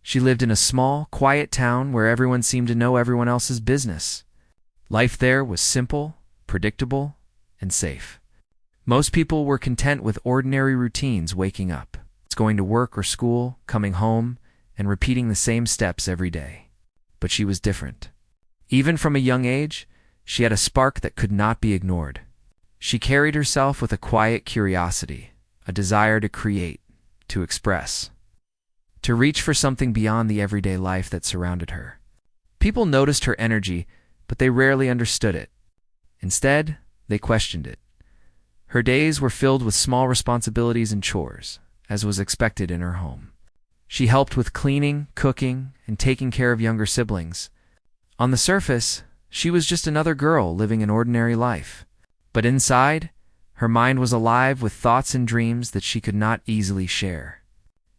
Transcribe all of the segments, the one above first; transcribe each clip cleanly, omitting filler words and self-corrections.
She lived in a small, quiet town where everyone seemed to know everyone else's business. Life there was simple, predictable, and safe. Most people were content with ordinary routines: waking up, going to work or school, coming home, and repeating the same steps every day. But she was different. Even from a young age, she had a spark that could not be ignored. She carried herself with a quiet curiosity, a desire to create, to express, to reach for something beyond the everyday life that surrounded her. People noticed her energy, but they rarely understood it. Instead, they questioned it. Her days were filled with small responsibilities and chores, as was expected in her home. She helped with cleaning, cooking, and taking care of younger siblings. On the surface, she was just another girl living an ordinary life. But inside, her mind was alive with thoughts and dreams that she could not easily share.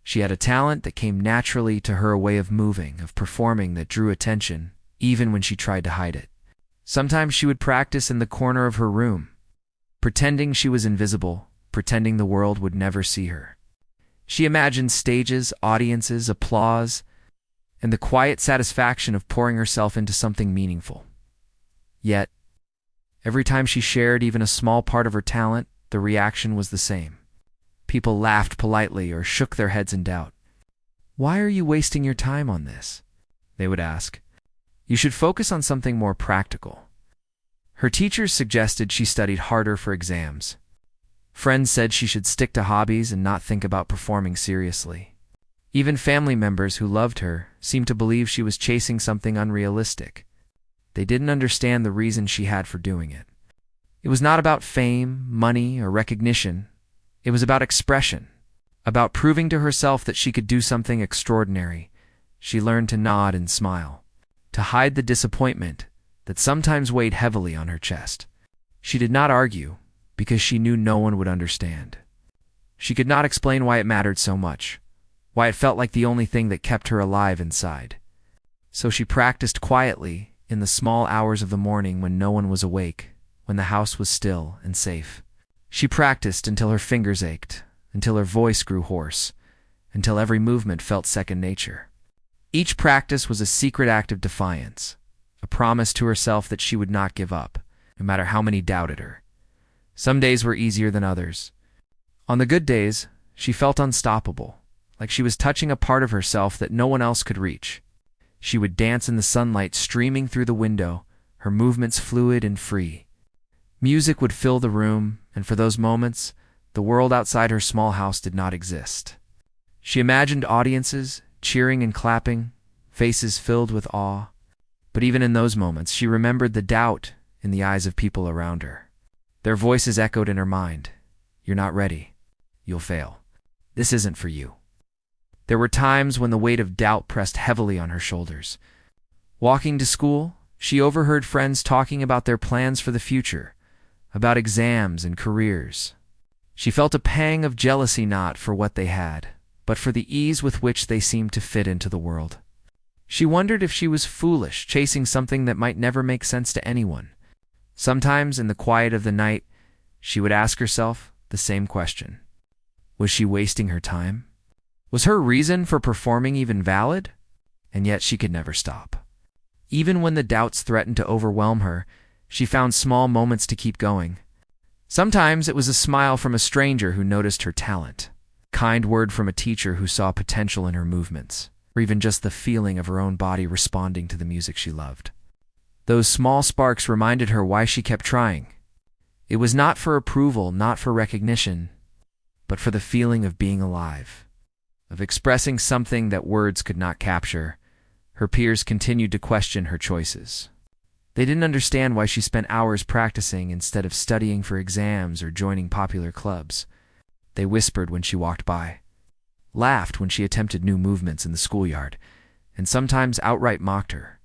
She had a talent that came naturally to her, a way of moving, of performing that drew attention, even when she tried to hide it. Sometimes she would practice in the corner of her room, pretending she was invisible, pretending the world would never see her. She imagined stages, audiences, applause, and the quiet satisfaction of pouring herself into something meaningful. Yet, every time she shared even a small part of her talent, the reaction was the same. People laughed politely or shook their heads in doubt. "Why are you wasting your time on this?" they would ask. "You should focus on something more practical." Her teachers suggested she studied harder for exams. Friends said she should stick to hobbies and not think about performing seriously. Even family members who loved her seemed to believe she was chasing something unrealistic. They didn't understand the reason she had for doing it. It was not about fame, money, or recognition. It was about expression, about proving to herself that she could do something extraordinary. She learned to nod and smile, to hide the disappointment that sometimes weighed heavily on her chest. She did not argue, because she knew no one would understand. She could not explain why it mattered so much, why it felt like the only thing that kept her alive inside. So she practiced quietly in the small hours of the morning when no one was awake, when the house was still and safe. She practiced until her fingers ached, until her voice grew hoarse, until every movement felt second nature. Each practice was a secret act of defiance, a promise to herself that she would not give up, no matter how many doubted her. Some days were easier than others. On the good days, she felt unstoppable, like she was touching a part of herself that no one else could reach. She would dance in the sunlight streaming through the window, her movements fluid and free. Music would fill the room, and for those moments, the world outside her small house did not exist. She imagined audiences, cheering and clapping, faces filled with awe. But even in those moments, she remembered the doubt in the eyes of people around her. Their voices echoed in her mind. "You're not ready. You'll fail. This isn't for you." There were times when the weight of doubt pressed heavily on her shoulders. Walking to school, she overheard friends talking about their plans for the future, about exams and careers. She felt a pang of jealousy, not for what they had, but for the ease with which they seemed to fit into the world. She wondered if she was foolish, chasing something that might never make sense to anyone. Sometimes, in the quiet of the night, she would ask herself the same question. Was she wasting her time? Was her reason for performing even valid? And yet she could never stop. Even when the doubts threatened to overwhelm her, she found small moments to keep going. Sometimes it was a smile from a stranger who noticed her talent, a kind word from a teacher who saw potential in her movements, or even just the feeling of her own body responding to the music she loved. Those small sparks reminded her why she kept trying. It was not for approval, not for recognition, but for the feeling of being alive, of expressing something that words could not capture. Her peers continued to question her choices. They didn't understand why she spent hours practicing instead of studying for exams or joining popular clubs. They whispered when she walked by, laughed when she attempted new movements in the schoolyard, and sometimes outright mocked her.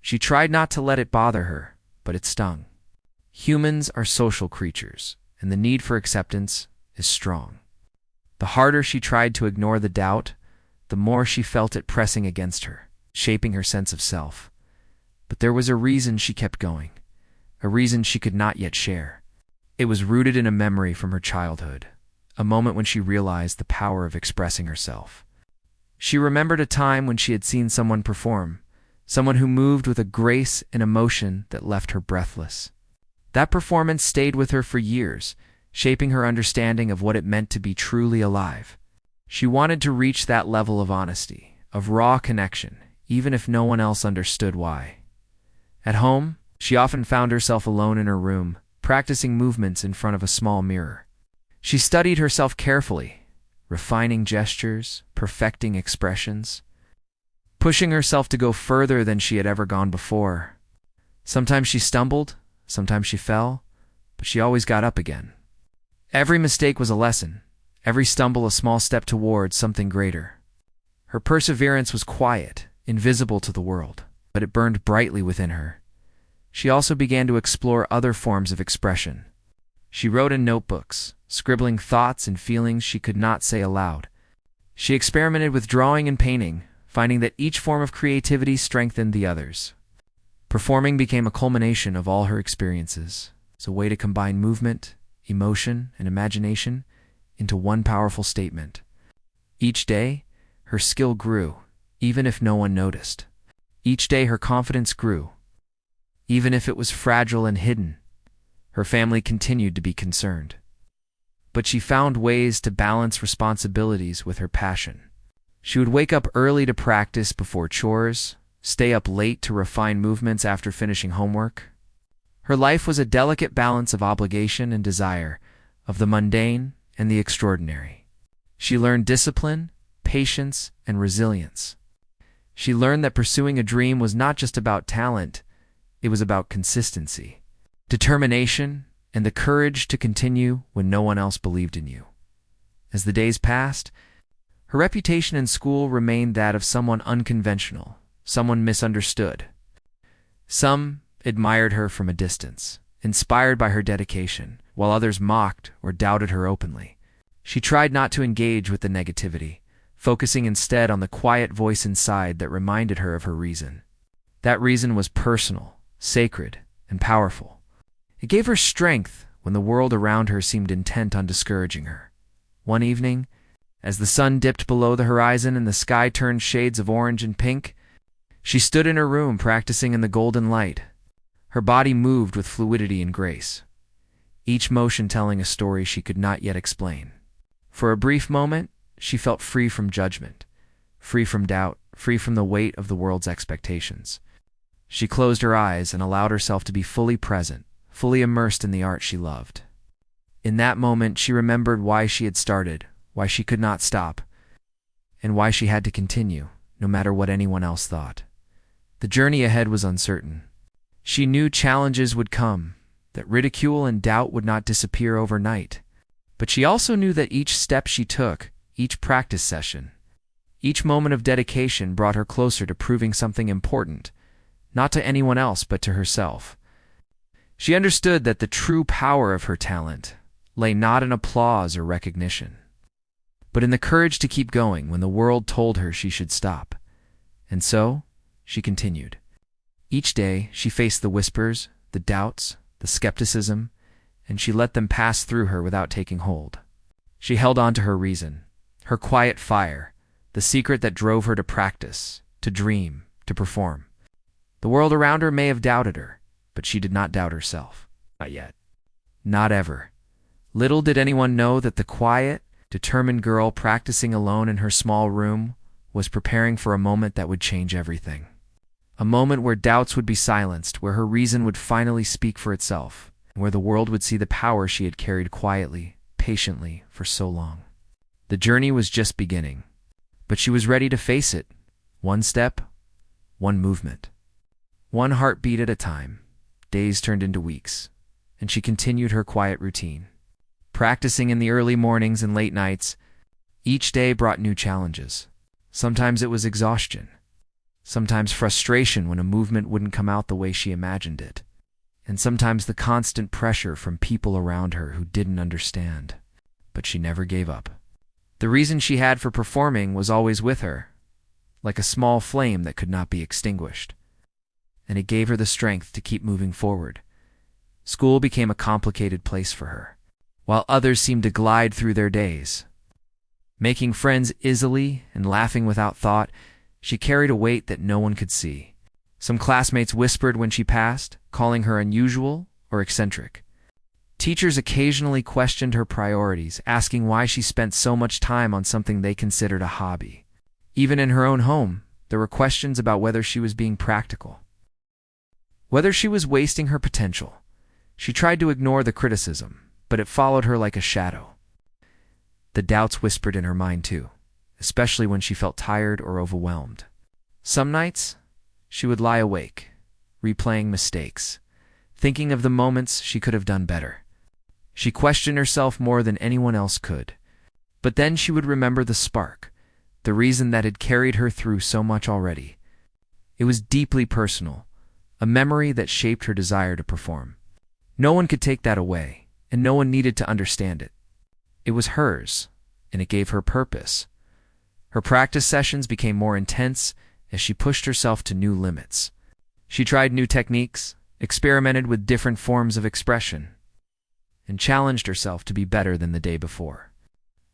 She tried not to let it bother her, but it stung. Humans are social creatures, and the need for acceptance is strong. The harder she tried to ignore the doubt, the more she felt it pressing against her, shaping her sense of self. But there was a reason she kept going, a reason she could not yet share. It was rooted in a memory from her childhood, a moment when she realized the power of expressing herself. She remembered a time when she had seen someone perform, someone who moved with a grace and emotion that left her breathless. That performance stayed with her for years, shaping her understanding of what it meant to be truly alive. She wanted to reach that level of honesty, of raw connection, even if no one else understood why. At home, she often found herself alone in her room, practicing movements in front of a small mirror. She studied herself carefully, refining gestures, perfecting expressions, pushing herself to go further than she had ever gone before. Sometimes she stumbled, sometimes she fell, but she always got up again. Every mistake was a lesson, every stumble a small step towards something greater. Her perseverance was quiet, invisible to the world, but it burned brightly within her. She also began to explore other forms of expression. She wrote in notebooks, scribbling thoughts and feelings she could not say aloud. She experimented with drawing and painting, finding that each form of creativity strengthened the others. Performing became a culmination of all her experiences, as a way to combine movement, emotion, and imagination into one powerful statement. Each day, her skill grew, even if no one noticed. Each day, her confidence grew, even if it was fragile and hidden. Her family continued to be concerned. But she found ways to balance responsibilities with her passion. She would wake up early to practice before chores, stay up late to refine movements after finishing homework. Her life was a delicate balance of obligation and desire, of the mundane and the extraordinary. She learned discipline, patience, and resilience. She learned that pursuing a dream was not just about talent, it was about consistency, determination, and the courage to continue when no one else believed in you. As the days passed, her reputation in school remained that of someone unconventional, someone misunderstood. Some admired her from a distance, inspired by her dedication, while others mocked or doubted her openly. She tried not to engage with the negativity, focusing instead on the quiet voice inside that reminded her of her reason. That reason was personal, sacred, and powerful. It gave her strength when the world around her seemed intent on discouraging her. One evening, as the sun dipped below the horizon and the sky turned shades of orange and pink, she stood in her room practicing in the golden light. Her body moved with fluidity and grace, each motion telling a story she could not yet explain. For a brief moment, she felt free from judgment, free from doubt, free from the weight of the world's expectations. She closed her eyes and allowed herself to be fully present, fully immersed in the art she loved. In that moment, she remembered why she had started, why she could not stop, and why she had to continue, no matter what anyone else thought. The journey ahead was uncertain. She knew challenges would come, that ridicule and doubt would not disappear overnight. But she also knew that each step she took, each practice session, each moment of dedication brought her closer to proving something important, not to anyone else but to herself. She understood that the true power of her talent lay not in applause or recognition, but in the courage to keep going when the world told her she should stop. And so, she continued. Each day, she faced the whispers, the doubts, the skepticism, and she let them pass through her without taking hold. She held on to her reason, her quiet fire, the secret that drove her to practice, to dream, to perform. The world around her may have doubted her, but she did not doubt herself. Not yet. Not ever. Little did anyone know that the quiet, determined girl practicing alone in her small room was preparing for a moment that would change everything. A moment where doubts would be silenced, where her reason would finally speak for itself, and where the world would see the power she had carried quietly, patiently, for so long. The journey was just beginning, but she was ready to face it, one step, one movement. One heartbeat at a time. Days turned into weeks, and she continued her quiet routine. Practicing in the early mornings and late nights, each day brought new challenges. Sometimes it was exhaustion, sometimes frustration when a movement wouldn't come out the way she imagined it, and sometimes the constant pressure from people around her who didn't understand. But she never gave up. The reason she had for performing was always with her, like a small flame that could not be extinguished, and it gave her the strength to keep moving forward. School became a complicated place for her, while others seemed to glide through their days. Making friends easily and laughing without thought, she carried a weight that no one could see. Some classmates whispered when she passed, calling her unusual or eccentric. Teachers occasionally questioned her priorities, asking why she spent so much time on something they considered a hobby. Even in her own home, there were questions about whether she was being practical, whether she was wasting her potential. She tried to ignore the criticism, but it followed her like a shadow. The doubts whispered in her mind too, especially when she felt tired or overwhelmed. Some nights, she would lie awake, replaying mistakes, thinking of the moments she could have done better. She questioned herself more than anyone else could. But then she would remember the spark, the reason that had carried her through so much already. It was deeply personal, a memory that shaped her desire to perform. No one could take that away, and no one needed to understand it. It was hers, and it gave her purpose. Her practice sessions became more intense as she pushed herself to new limits. She tried new techniques, experimented with different forms of expression, and challenged herself to be better than the day before.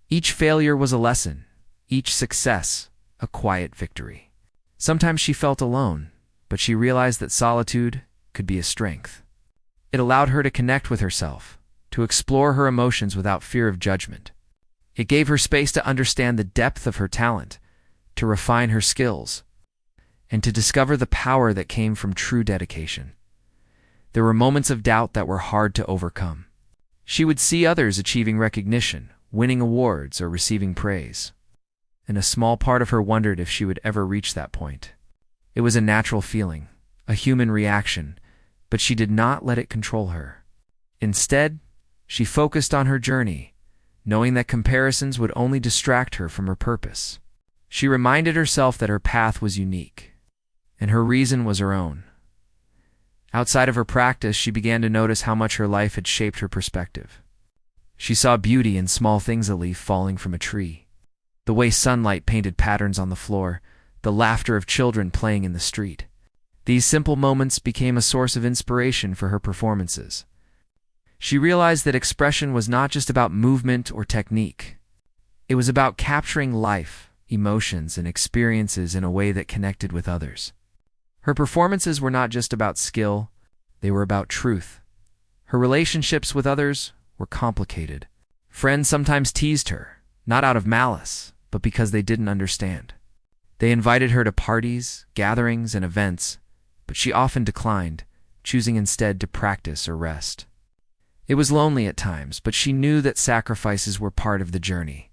Each failure was a lesson, each success a quiet victory. Sometimes she felt alone, but she realized that solitude could be a strength. It allowed her to connect with herself, to explore her emotions without fear of judgment. It gave her space to understand the depth of her talent, to refine her skills, and to discover the power that came from true dedication. There were moments of doubt that were hard to overcome. She would see others achieving recognition, winning awards, or receiving praise, and a small part of her wondered if she would ever reach that point. It was a natural feeling, a human reaction, but she did not let it control her. Instead, she focused on her journey, knowing that comparisons would only distract her from her purpose. She reminded herself that her path was unique, and her reason was her own. Outside of her practice, she began to notice how much her life had shaped her perspective. She saw beauty in small things: a leaf falling from a tree, the way sunlight painted patterns on the floor, the laughter of children playing in the street. These simple moments became a source of inspiration for her performances. She realized that expression was not just about movement or technique. It was about capturing life, emotions, and experiences in a way that connected with others. Her performances were not just about skill, they were about truth. Her relationships with others were complicated. Friends sometimes teased her, not out of malice, but because they didn't understand. They invited her to parties, gatherings, and events, but she often declined, choosing instead to practice or rest. It was lonely at times, but she knew that sacrifices were part of the journey.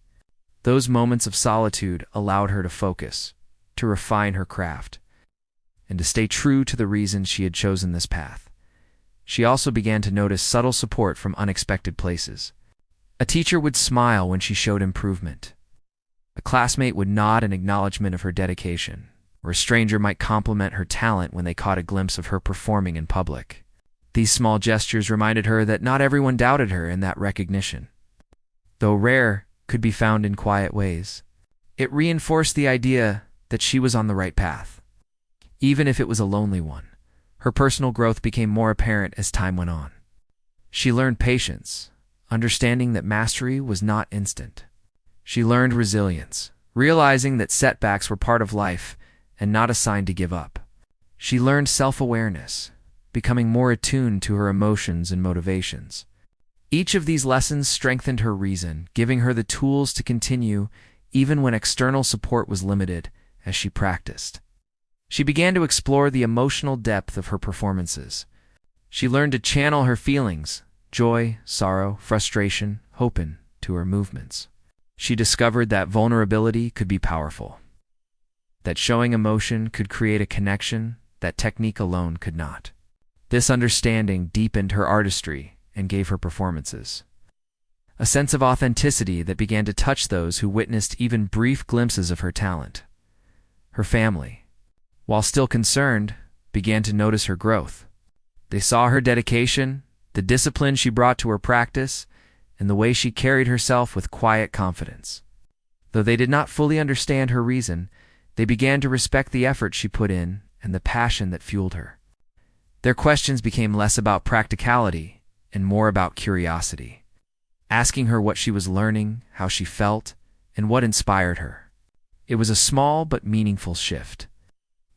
Those moments of solitude allowed her to focus, to refine her craft, and to stay true to the reason she had chosen this path. She also began to notice subtle support from unexpected places. A teacher would smile when she showed improvement. A classmate would nod in acknowledgement of her dedication, or a stranger might compliment her talent when they caught a glimpse of her performing in public. These small gestures reminded her that not everyone doubted her, and that recognition, though rare, could be found in quiet ways. It reinforced the idea that she was on the right path, even if it was a lonely one. Her personal growth became more apparent as time went on. She learned patience, understanding that mastery was not instant. She learned resilience, realizing that setbacks were part of life and not a sign to give up. She learned self-awareness, becoming more attuned to her emotions and motivations. Each of these lessons strengthened her reason, giving her the tools to continue even when external support was limited as she practiced. She began to explore the emotional depth of her performances. She learned to channel her feelings, joy, sorrow, frustration, hope, into her movements. She discovered that vulnerability could be powerful, that showing emotion could create a connection that technique alone could not. This understanding deepened her artistry and gave her performances a sense of authenticity that began to touch those who witnessed even brief glimpses of her talent. Her family, while still concerned, began to notice her growth. They saw her dedication, the discipline she brought to her practice, and the way she carried herself with quiet confidence. Though they did not fully understand her reason, they began to respect the effort she put in and the passion that fueled her. Their questions became less about practicality and more about curiosity, asking her what she was learning, how she felt, and what inspired her. It was a small but meaningful shift,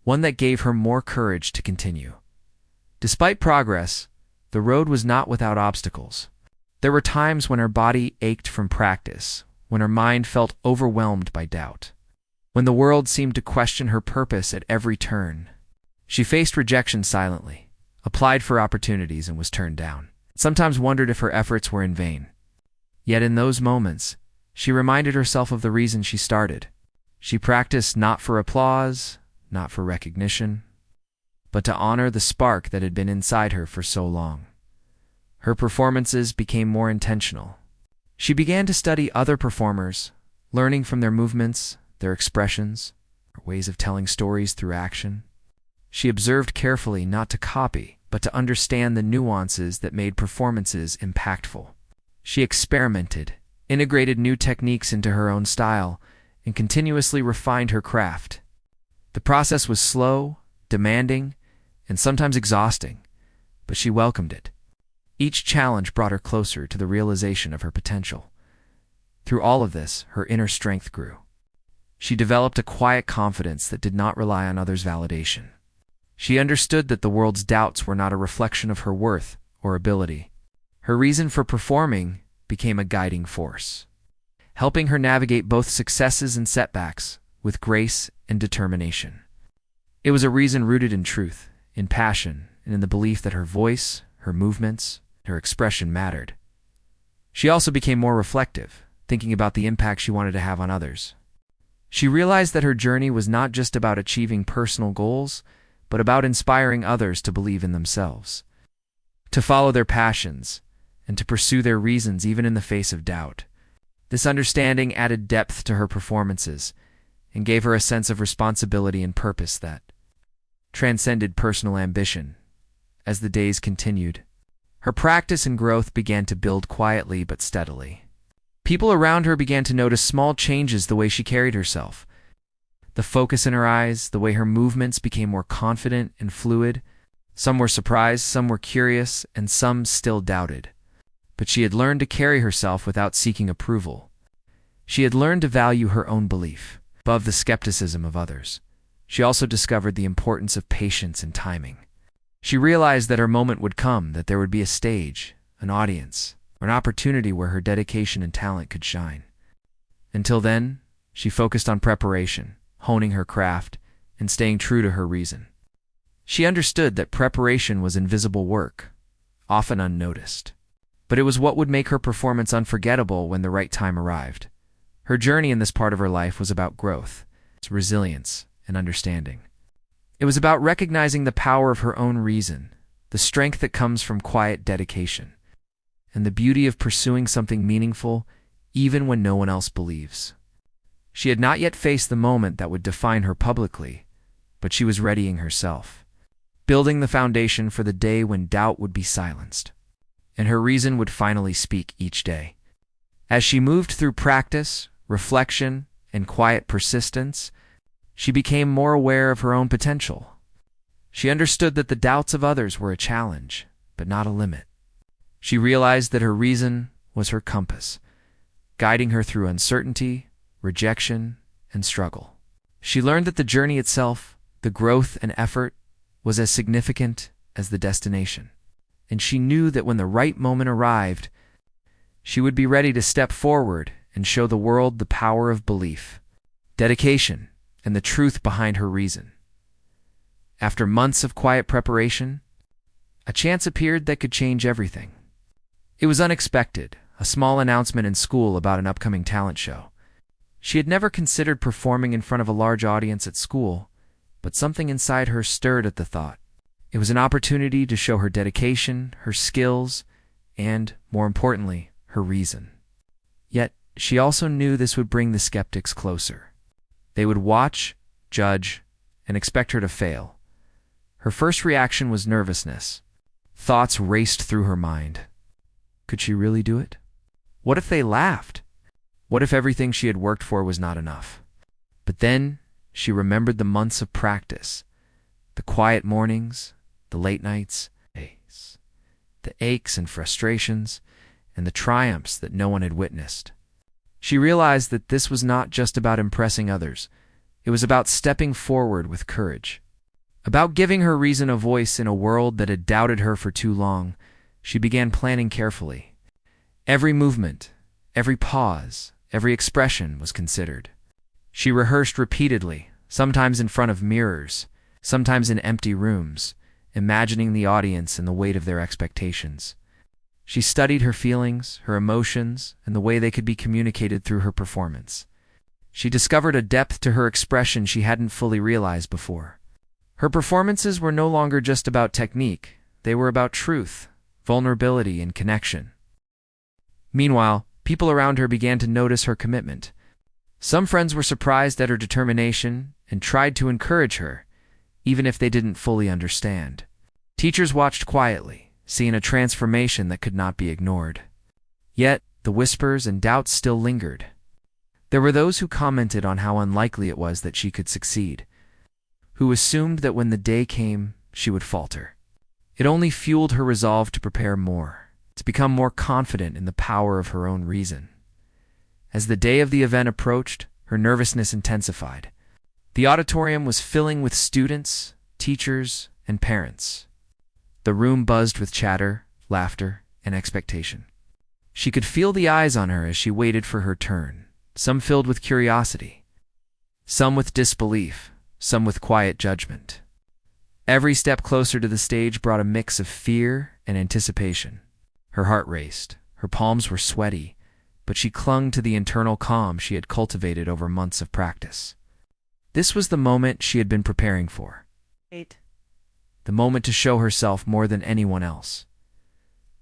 one that gave her more courage to continue. Despite progress, the road was not without obstacles. There were times when her body ached from practice, when her mind felt overwhelmed by doubt, when the world seemed to question her purpose at every turn. She faced rejection silently, applied for opportunities and was turned down, sometimes wondered if her efforts were in vain. Yet in those moments, she reminded herself of the reason she started. She practiced not for applause, not for recognition, but to honor the spark that had been inside her for so long. Her performances became more intentional. She began to study other performers, learning from their movements, their expressions, their ways of telling stories through action. She observed carefully not to copy, but to understand the nuances that made performances impactful. She experimented, integrated new techniques into her own style, and continuously refined her craft. The process was slow, demanding, and sometimes exhausting, but she welcomed it. Each challenge brought her closer to the realization of her potential. Through all of this, her inner strength grew. She developed a quiet confidence that did not rely on others' validation. She understood that the world's doubts were not a reflection of her worth or ability. Her reason for performing became a guiding force, helping her navigate both successes and setbacks with grace and determination. It was a reason rooted in truth, in passion, and in the belief that her voice, her movements, her expression mattered. She also became more reflective, thinking about the impact she wanted to have on others. She realized that her journey was not just about achieving personal goals, but about inspiring others to believe in themselves, to follow their passions, and to pursue their reasons even in the face of doubt. This understanding added depth to her performances and gave her a sense of responsibility and purpose that transcended personal ambition. As the days continued, her practice and growth began to build quietly but steadily. People around her began to notice small changes the way she carried herself. The focus in her eyes, the way her movements became more confident and fluid. Some were surprised, some were curious, and some still doubted. But she had learned to carry herself without seeking approval. She had learned to value her own belief above the skepticism of others. She also discovered the importance of patience and timing. She realized that her moment would come, that there would be a stage, an audience, or an opportunity where her dedication and talent could shine. Until then, she focused on preparation, honing her craft, and staying true to her reason. She understood that preparation was invisible work, often unnoticed. But it was what would make her performance unforgettable when the right time arrived. Her journey in this part of her life was about growth, resilience, and understanding. It was about recognizing the power of her own reason, the strength that comes from quiet dedication, and the beauty of pursuing something meaningful even when no one else believes. She had not yet faced the moment that would define her publicly, but she was readying herself, building the foundation for the day when doubt would be silenced, and her reason would finally speak each day. As she moved through practice, reflection, and quiet persistence, she became more aware of her own potential. She understood that the doubts of others were a challenge, but not a limit. She realized that her reason was her compass, guiding her through uncertainty, rejection, and struggle. She learned that the journey itself, the growth and effort, was as significant as the destination. And she knew that when the right moment arrived, she would be ready to step forward and show the world the power of belief, dedication, and the truth behind her reason. After months of quiet preparation, a chance appeared that could change everything. It was unexpected, a small announcement in school about an upcoming talent show. She had never considered performing in front of a large audience at school, but something inside her stirred at the thought. It was an opportunity to show her dedication, her skills, and, more importantly, her reason. Yet, she also knew this would bring the skeptics closer. They would watch, judge, and expect her to fail. Her first reaction was nervousness. Thoughts raced through her mind. Could she really do it? What if they laughed? What if everything she had worked for was not enough? But then she remembered the months of practice, the quiet mornings, the late nights, the aches and frustrations, and the triumphs that no one had witnessed. She realized that this was not just about impressing others. It was about stepping forward with courage. About giving her reason a voice in a world that had doubted her for too long. She began planning carefully. Every movement, every pause, every expression was considered. She rehearsed repeatedly, sometimes in front of mirrors, sometimes in empty rooms, imagining the audience and the weight of their expectations. She studied her feelings, her emotions, and the way they could be communicated through her performance. She discovered a depth to her expression she hadn't fully realized before. Her performances were no longer just about technique, they were about truth, vulnerability, and connection. Meanwhile, people around her began to notice her commitment. Some friends were surprised at her determination and tried to encourage her, even if they didn't fully understand. Teachers watched quietly, seeing a transformation that could not be ignored. Yet, the whispers and doubts still lingered. There were those who commented on how unlikely it was that she could succeed, who assumed that when the day came, she would falter. It only fueled her resolve to prepare more, to become more confident in the power of her own reason. As the day of the event approached, her nervousness intensified. The auditorium was filling with students, teachers, and parents. The room buzzed with chatter, laughter, and expectation. She could feel the eyes on her as she waited for her turn, some filled with curiosity, some with disbelief, some with quiet judgment. Every step closer to the stage brought a mix of fear and anticipation. Her heart raced, her palms were sweaty, but she clung to the internal calm she had cultivated over months of practice. This was the moment she had been preparing for. The moment to show herself more than anyone else.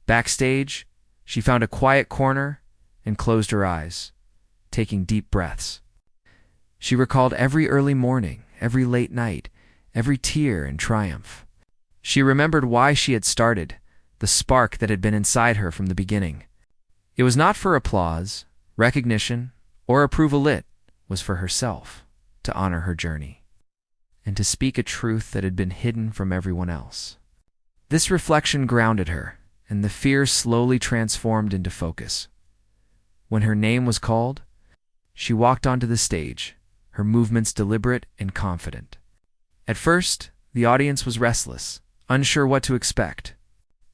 Backstage, she found a quiet corner and closed her eyes, taking deep breaths. She recalled every early morning, every late night, every tear and triumph. She remembered why she had started, the spark that had been inside her from the beginning. It was not for applause, recognition, or approval. It was for herself, to honor her journey, and to speak a truth that had been hidden from everyone else. This reflection grounded her, and the fear slowly transformed into focus. When her name was called, she walked onto the stage, her movements deliberate and confident. At first, the audience was restless, unsure what to expect.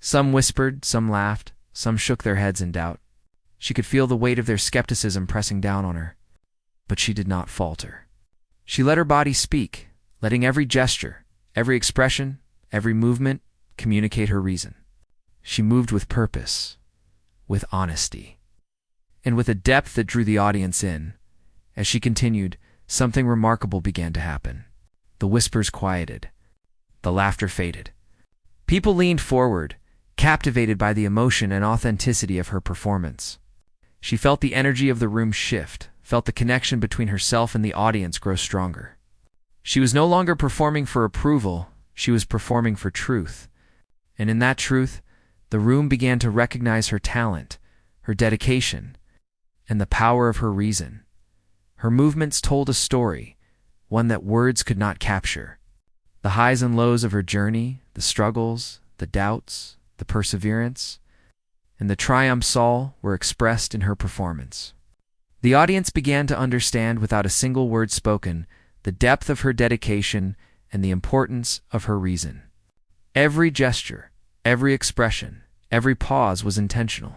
Some whispered, some laughed, some shook their heads in doubt. She could feel the weight of their skepticism pressing down on her, but she did not falter. She let her body speak, letting every gesture, every expression, every movement communicate her reason. She moved with purpose, with honesty, and with a depth that drew the audience in. As she continued, something remarkable began to happen. The whispers quieted. The laughter faded. People leaned forward, captivated by the emotion and authenticity of her performance. She felt the energy of the room shift, felt the connection between herself and the audience grow stronger. She was no longer performing for approval, she was performing for truth. And in that truth, the room began to recognize her talent, her dedication, and the power of her reason. Her movements told a story, one that words could not capture. The highs and lows of her journey, the struggles, the doubts, the perseverance, and the triumphs all were expressed in her performance. The audience began to understand without a single word spoken the depth of her dedication and the importance of her reason. Every gesture, every expression, every pause was intentional.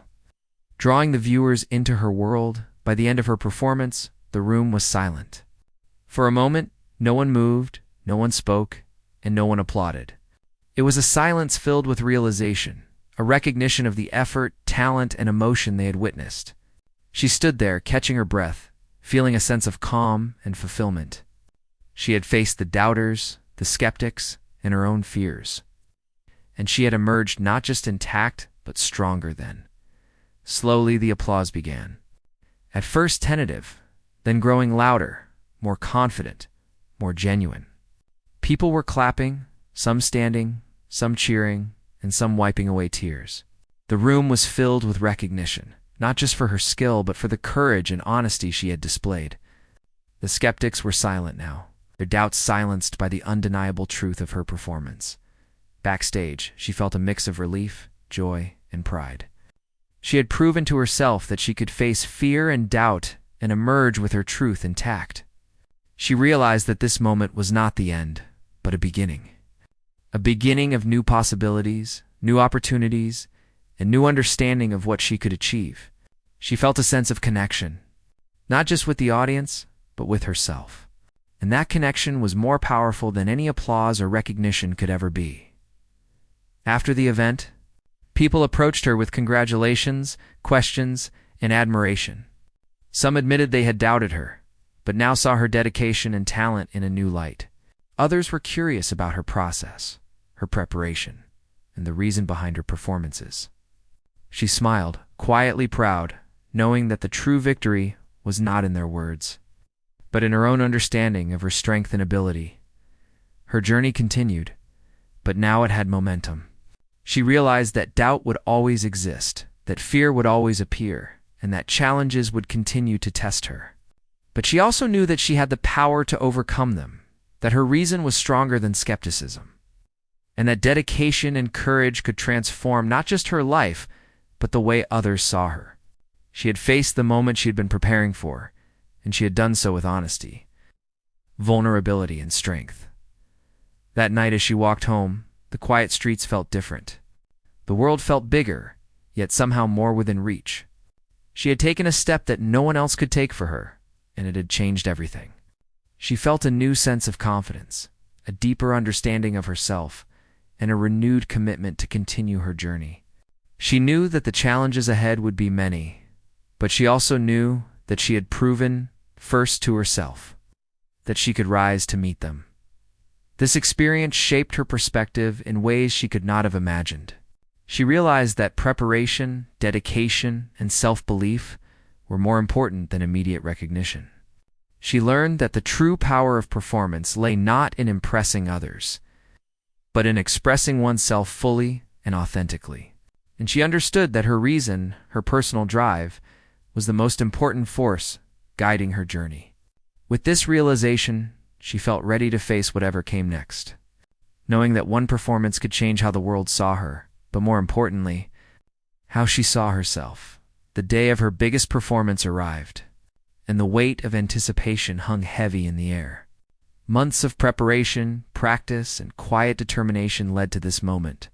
Drawing the viewers into her world, by the end of her performance, the room was silent. For a moment, no one moved, no one spoke, and no one applauded. It was a silence filled with realization, a recognition of the effort, talent, and emotion they had witnessed. She stood there, catching her breath, feeling a sense of calm and fulfillment. She had faced the doubters, the skeptics, and her own fears. And she had emerged not just intact, but stronger then. Slowly, the applause began. At first tentative, then growing louder, more confident, more genuine. People were clapping, some standing, some cheering, and some wiping away tears. The room was filled with recognition, not just for her skill, but for the courage and honesty she had displayed. The skeptics were silent now, their doubts silenced by the undeniable truth of her performance. Backstage, she felt a mix of relief, joy, and pride. She had proven to herself that she could face fear and doubt and emerge with her truth intact. She realized that this moment was not the end, but a beginning. A beginning of new possibilities, new opportunities, and new understanding of what she could achieve. She felt a sense of connection, not just with the audience, but with herself. And that connection was more powerful than any applause or recognition could ever be. After the event, people approached her with congratulations, questions, and admiration. Some admitted they had doubted her, but now saw her dedication and talent in a new light. Others were curious about her process, her preparation, and the reason behind her performances. She smiled, quietly proud, knowing that the true victory was not in their words, but in her own understanding of her strength and ability. Her journey continued, but now it had momentum. She realized that doubt would always exist, that fear would always appear, and that challenges would continue to test her. But she also knew that she had the power to overcome them, that her reason was stronger than skepticism, and that dedication and courage could transform not just her life, but the way others saw her. She had faced the moment she had been preparing for, and she had done so with honesty, vulnerability, and strength. That night as she walked home, the quiet streets felt different. The world felt bigger, yet somehow more within reach. She had taken a step that no one else could take for her, and it had changed everything. She felt a new sense of confidence, a deeper understanding of herself, and a renewed commitment to continue her journey. She knew that the challenges ahead would be many, but she also knew that she had proven, first to herself, that she could rise to meet them. This experience shaped her perspective in ways she could not have imagined. She realized that preparation, dedication, and self-belief were more important than immediate recognition. She learned that the true power of performance lay not in impressing others, but in expressing oneself fully and authentically. And she understood that her reason, her personal drive, was the most important force guiding her journey. With this realization, she felt ready to face whatever came next, knowing that one performance could change how the world saw her, but more importantly, how she saw herself. The day of her biggest performance arrived, and the weight of anticipation hung heavy in the air. Months of preparation, practice, and quiet determination led to this moment.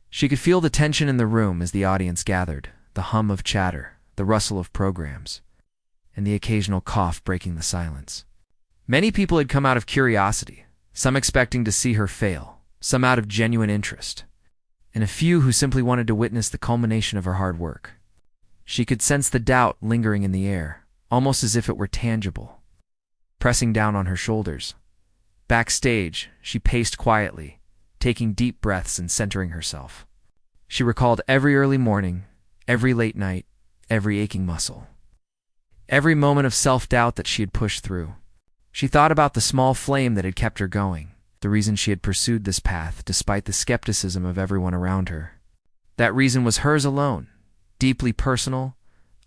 She could feel the tension in the room as the audience gathered, the hum of chatter, the rustle of programs, and the occasional cough breaking the silence. Many people had come out of curiosity, some expecting to see her fail, some out of genuine interest, and a few who simply wanted to witness the culmination of her hard work. She could sense the doubt lingering in the air, almost as if it were tangible, pressing down on her shoulders. Backstage, she paced quietly, taking deep breaths and centering herself. She recalled every early morning, every late night, every aching muscle, every moment of self-doubt that she had pushed through. She thought about the small flame that had kept her going, the reason she had pursued this path despite the skepticism of everyone around her. That reason was hers alone, deeply personal,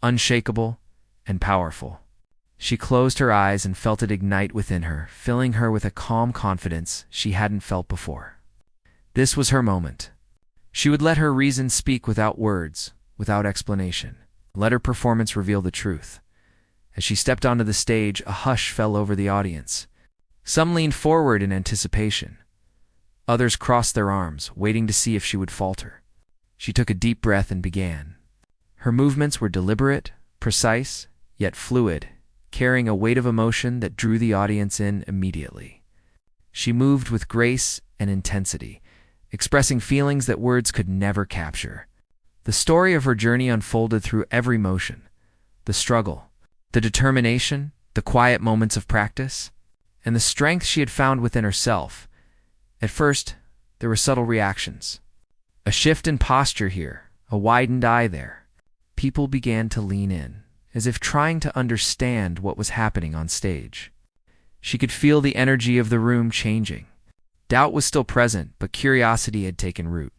unshakable, and powerful. She closed her eyes and felt it ignite within her, filling her with a calm confidence she hadn't felt before. This was her moment. She would let her reason speak without words, without explanation. Let her performance reveal the truth. As she stepped onto the stage, a hush fell over the audience. Some leaned forward in anticipation. Others crossed their arms, waiting to see if she would falter. She took a deep breath and began. Her movements were deliberate, precise, yet fluid, carrying a weight of emotion that drew the audience in immediately. She moved with grace and intensity, expressing feelings that words could never capture. The story of her journey unfolded through every motion: the struggle, the determination, the quiet moments of practice, and the strength she had found within herself. At first, there were subtle reactions. A shift in posture here, a widened eye there. People began to lean in, as if trying to understand what was happening on stage. She could feel the energy of the room changing. Doubt was still present, but curiosity had taken root.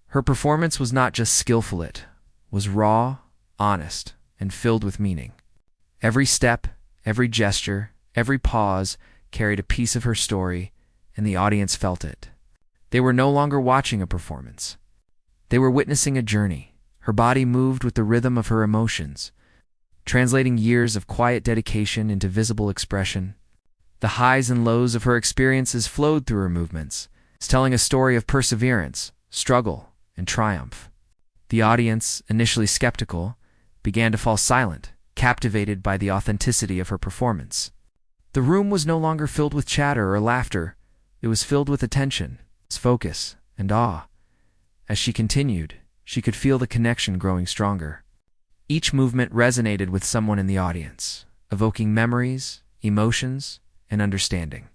Her performance was not just skillful, it was raw, honest, and filled with meaning. Every step, every gesture, every pause carried a piece of her story, and the audience felt it. They were no longer watching a performance. They were witnessing a journey, Her body moved with the rhythm of her emotions, translating years of quiet dedication into visible expression. The highs and lows of her experiences flowed through her movements, telling a story of perseverance, struggle, and triumph. The audience, initially skeptical, began to fall silent, captivated by the authenticity of her performance. The room was no longer filled with chatter or laughter. It was filled with attention, focus, and awe. As she continued, she could feel the connection growing stronger. Each movement resonated with someone in the audience, evoking memories, emotions, and understanding.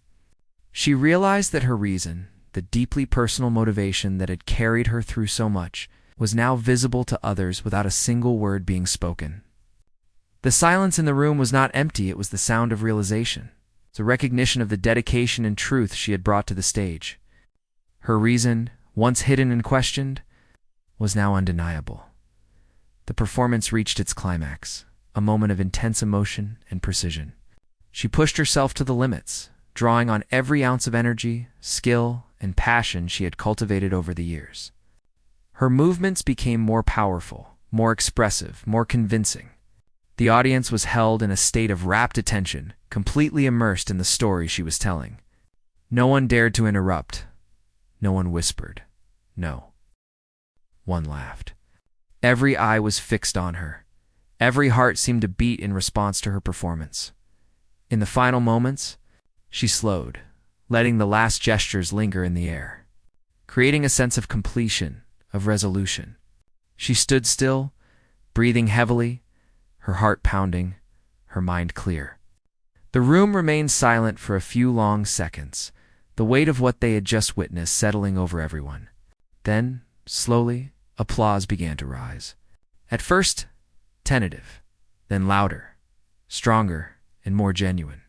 She realized that her reason, the deeply personal motivation that had carried her through so much, was now visible to others without a single word being spoken. The silence in the room was not empty, it was the sound of realization. It's a recognition of the dedication and truth she had brought to the stage. Her reason, once hidden and questioned, was now undeniable. The performance reached its climax, a moment of intense emotion and precision. She pushed herself to the limits, drawing on every ounce of energy, skill, and passion she had cultivated over the years. Her movements became more powerful, more expressive, more convincing. The audience was held in a state of rapt attention, completely immersed in the story she was telling. No one dared to interrupt. No one whispered. No. One laughed. Every eye was fixed on her. Every heart seemed to beat in response to her performance. In the final moments, she slowed, letting the last gestures linger in the air, creating a sense of completion, of resolution. She stood still, breathing heavily, her heart pounding, her mind clear. The room remained silent for a few long seconds, the weight of what they had just witnessed settling over everyone. Then, slowly, applause began to rise. At first, tentative, then louder, stronger, and more genuine.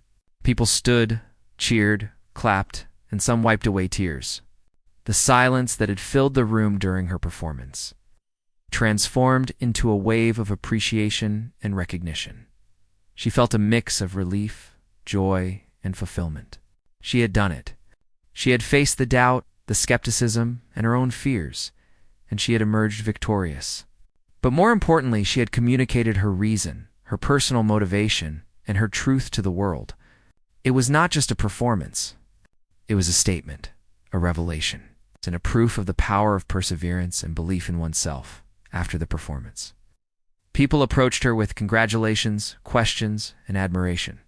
People stood, cheered, clapped, and some wiped away tears. The silence that had filled the room during her performance transformed into a wave of appreciation and recognition. She felt a mix of relief, joy, and fulfillment. She had done it. She had faced the doubt, the skepticism, and her own fears, and she had emerged victorious. But more importantly, she had communicated her reason, her personal motivation, and her truth to the world. It was not just a performance. It was a statement, a revelation, and a proof of the power of perseverance and belief in oneself after the performance. People approached her with congratulations, questions, and admiration.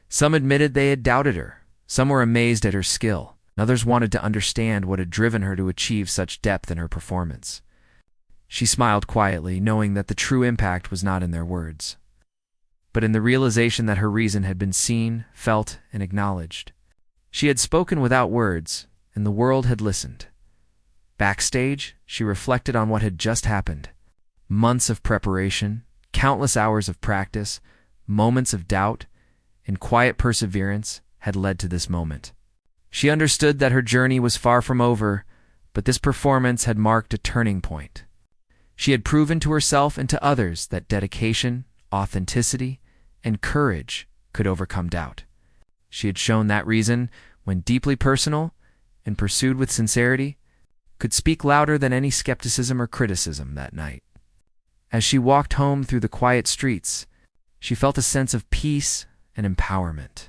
Some admitted they had doubted her. Some were amazed at her skill. Others wanted to understand what had driven her to achieve such depth in her performance. She smiled quietly, knowing that the true impact was not in their words, but in the realization that her reason had been seen, felt, and acknowledged. She had spoken without words, and the world had listened. Backstage, she reflected on what had just happened. Months of preparation, countless hours of practice, moments of doubt, and quiet perseverance had led to this moment. She understood that her journey was far from over, but this performance had marked a turning point. She had proven to herself and to others that dedication, authenticity, and courage could overcome doubt. She had shown that reason, when deeply personal and pursued with sincerity, could speak louder than any skepticism or criticism that night. As she walked home through the quiet streets, she felt a sense of peace and empowerment.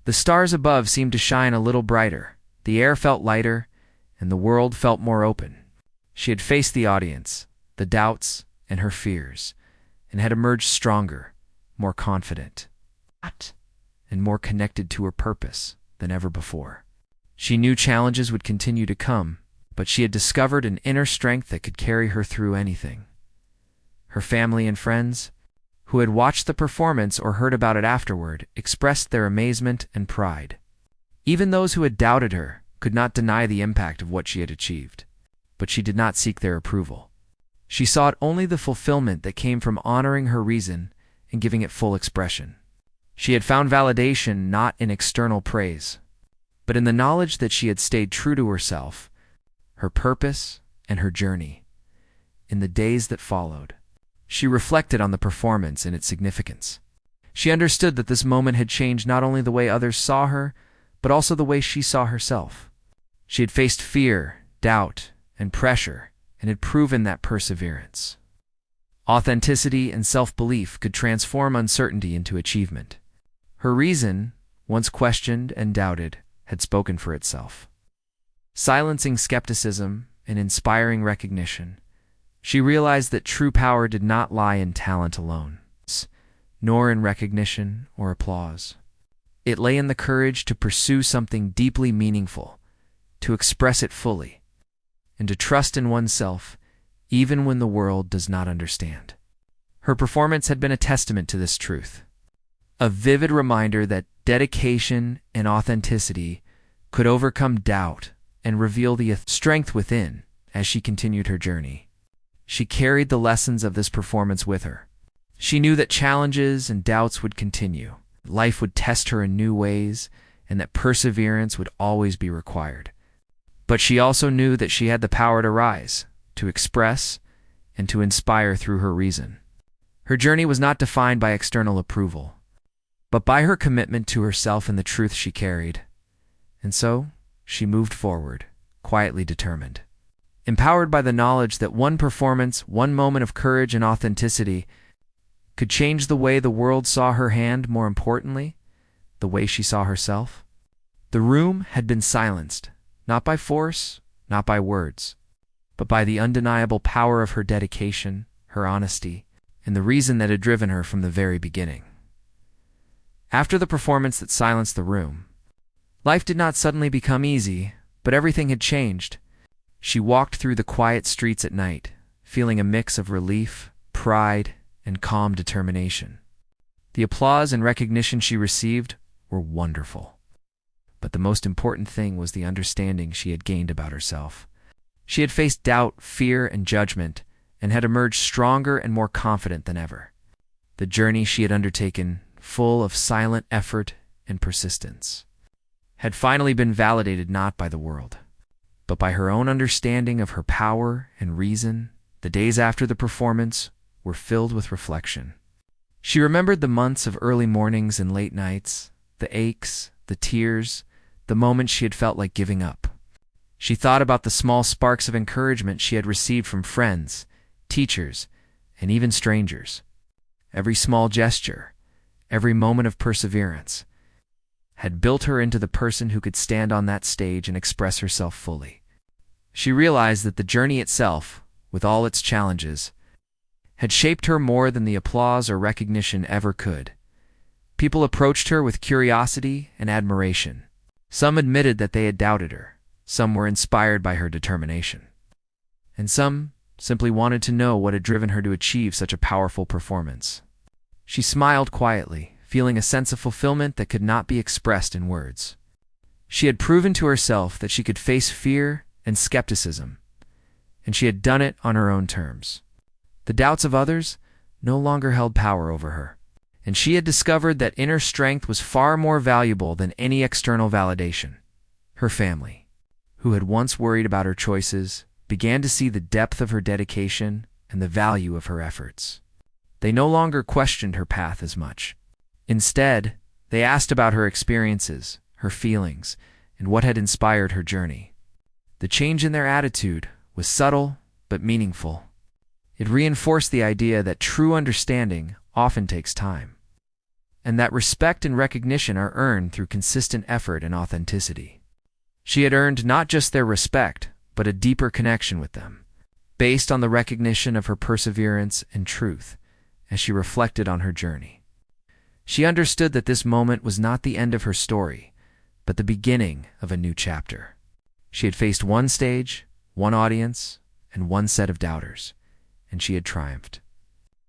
The stars above seemed to shine a little brighter, the air felt lighter, and the world felt more open. She had faced the audience, the doubts, and her fears, and had emerged stronger, more confident, and more connected to her purpose than ever before. She knew challenges would continue to come, but she had discovered an inner strength that could carry her through anything. Her family and friends, who had watched the performance or heard about it afterward, expressed their amazement and pride. Even those who had doubted her could not deny the impact of what she had achieved, but she did not seek their approval. She sought only the fulfillment that came from honoring her reason and giving it full expression. She had found validation not in external praise, but in the knowledge that she had stayed true to herself, her purpose, and her journey. In the days that followed, she reflected on the performance and its significance. She understood that this moment had changed not only the way others saw her, but also the way she saw herself. She had faced fear, doubt, and pressure, and had proven that perseverance, Authenticity and self-belief could transform uncertainty into achievement. Her reason, once questioned and doubted, had spoken for itself. Silencing skepticism and inspiring recognition, she realized that true power did not lie in talent alone, nor in recognition or applause. It lay in the courage to pursue something deeply meaningful, to express it fully, and to trust in oneself even when the world does not understand. Her performance had been a testament to this truth, a vivid reminder that dedication and authenticity could overcome doubt and reveal the strength within. As she continued her journey, she carried the lessons of this performance with her. She knew that challenges and doubts would continue, life would test her in new ways, and that perseverance would always be required. But she also knew that she had the power to rise, to express, and to inspire through her reason. Her journey was not defined by external approval, but by her commitment to herself and the truth she carried. And so, she moved forward, quietly determined. Empowered by the knowledge that one performance, one moment of courage and authenticity could change the way the world saw her, and more importantly, the way she saw herself. The room had been silenced, not by force, not by words, but by the undeniable power of her dedication, her honesty, and the reason that had driven her from the very beginning. After the performance that silenced the room, life did not suddenly become easy, but everything had changed. She walked through the quiet streets at night, feeling a mix of relief, pride, and calm determination. The applause and recognition she received were wonderful. But the most important thing was the understanding she had gained about herself. She had faced doubt, fear, and judgment, and had emerged stronger and more confident than ever. The journey she had undertaken, full of silent effort and persistence, had finally been validated not by the world, but by her own understanding of her power and reason. The days after the performance were filled with reflection. She remembered the months of early mornings and late nights, the aches, the tears, the moments she had felt like giving up. She thought about the small sparks of encouragement she had received from friends, teachers, and even strangers. Every small gesture, every moment of perseverance, had built her into the person who could stand on that stage and express herself fully. She realized that the journey itself, with all its challenges, had shaped her more than the applause or recognition ever could. People approached her with curiosity and admiration. Some admitted that they had doubted her. Some were inspired by her determination. And some simply wanted to know what had driven her to achieve such a powerful performance. She smiled quietly, feeling a sense of fulfillment that could not be expressed in words. She had proven to herself that she could face fear and skepticism, and she had done it on her own terms. The doubts of others no longer held power over her, and she had discovered that inner strength was far more valuable than any external validation. Her family, who had once worried about her choices, began to see the depth of her dedication and the value of her efforts. They no longer questioned her path as much. Instead, they asked about her experiences, her feelings, and what had inspired her journey. The change in their attitude was subtle but meaningful. It reinforced the idea that true understanding often takes time, and that respect and recognition are earned through consistent effort and authenticity. She had earned not just their respect, but a deeper connection with them, based on the recognition of her perseverance and truth. As she reflected on her journey, she understood that this moment was not the end of her story, but the beginning of a new chapter. She had faced one stage, one audience, and one set of doubters, and she had triumphed.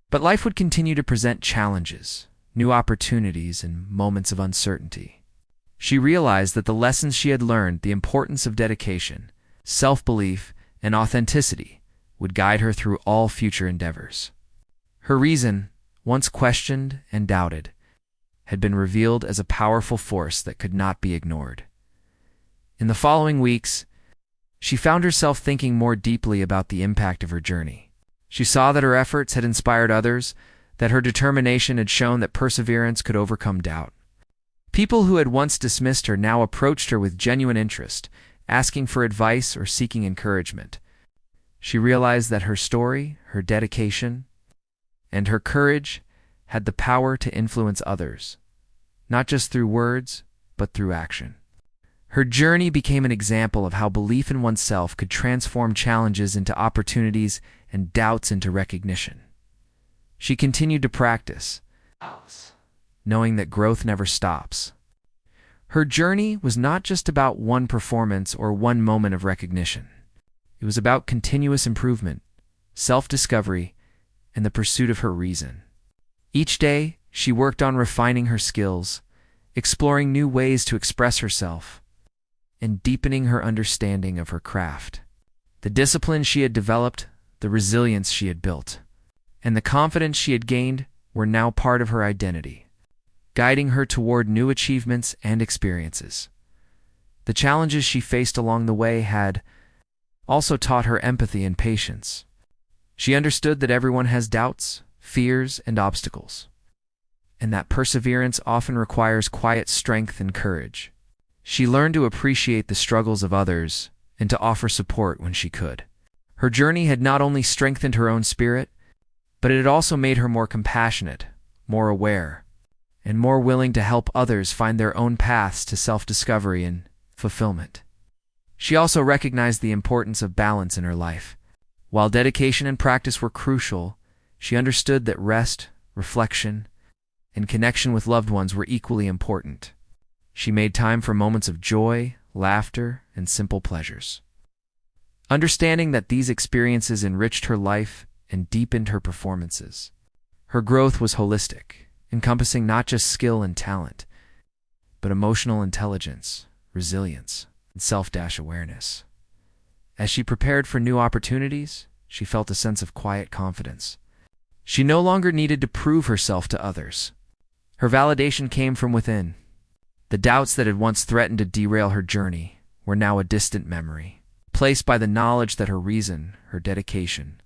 But life would continue to present challenges, new opportunities, and moments of uncertainty. She realized that the lessons she had learned, the importance of dedication, self-belief, and authenticity, would guide her through all future endeavors. Her reason, once questioned and doubted, had been revealed as a powerful force that could not be ignored. In the following weeks, she found herself thinking more deeply about the impact of her journey. She saw that her efforts had inspired others, that her determination had shown that perseverance could overcome doubt. People who had once dismissed her now approached her with genuine interest, asking for advice or seeking encouragement. She realized that her story, her dedication, and her courage had the power to influence others, not just through words, but through action. Her journey became an example of how belief in oneself could transform challenges into opportunities and doubts into recognition. She continued to practice, knowing that growth never stops. Her journey was not just about one performance or one moment of recognition. It was about continuous improvement, self-discovery, and the pursuit of her reason. Each day, she worked on refining her skills, exploring new ways to express herself, and deepening her understanding of her craft. The discipline she had developed, the resilience she had built, and the confidence she had gained were now part of her identity, guiding her toward new achievements and experiences. The challenges she faced along the way had also taught her empathy and patience. She understood that everyone has doubts, fears, and obstacles, and that perseverance often requires quiet strength and courage. She learned to appreciate the struggles of others and to offer support when she could. Her journey had not only strengthened her own spirit, but it had also made her more compassionate, more aware, and more willing to help others find their own paths to self-discovery and fulfillment. She also recognized the importance of balance in her life. While dedication and practice were crucial, she understood that rest, reflection, and connection with loved ones were equally important. She made time for moments of joy, laughter, and simple pleasures, understanding that these experiences enriched her life and deepened her performances. Her growth was holistic, encompassing not just skill and talent, but emotional intelligence, resilience, and self-awareness. As she prepared for new opportunities, she felt a sense of quiet confidence. She no longer needed to prove herself to others. Her validation came from within. The doubts that had once threatened to derail her journey were now a distant memory, replaced by the knowledge that her reason, her dedication,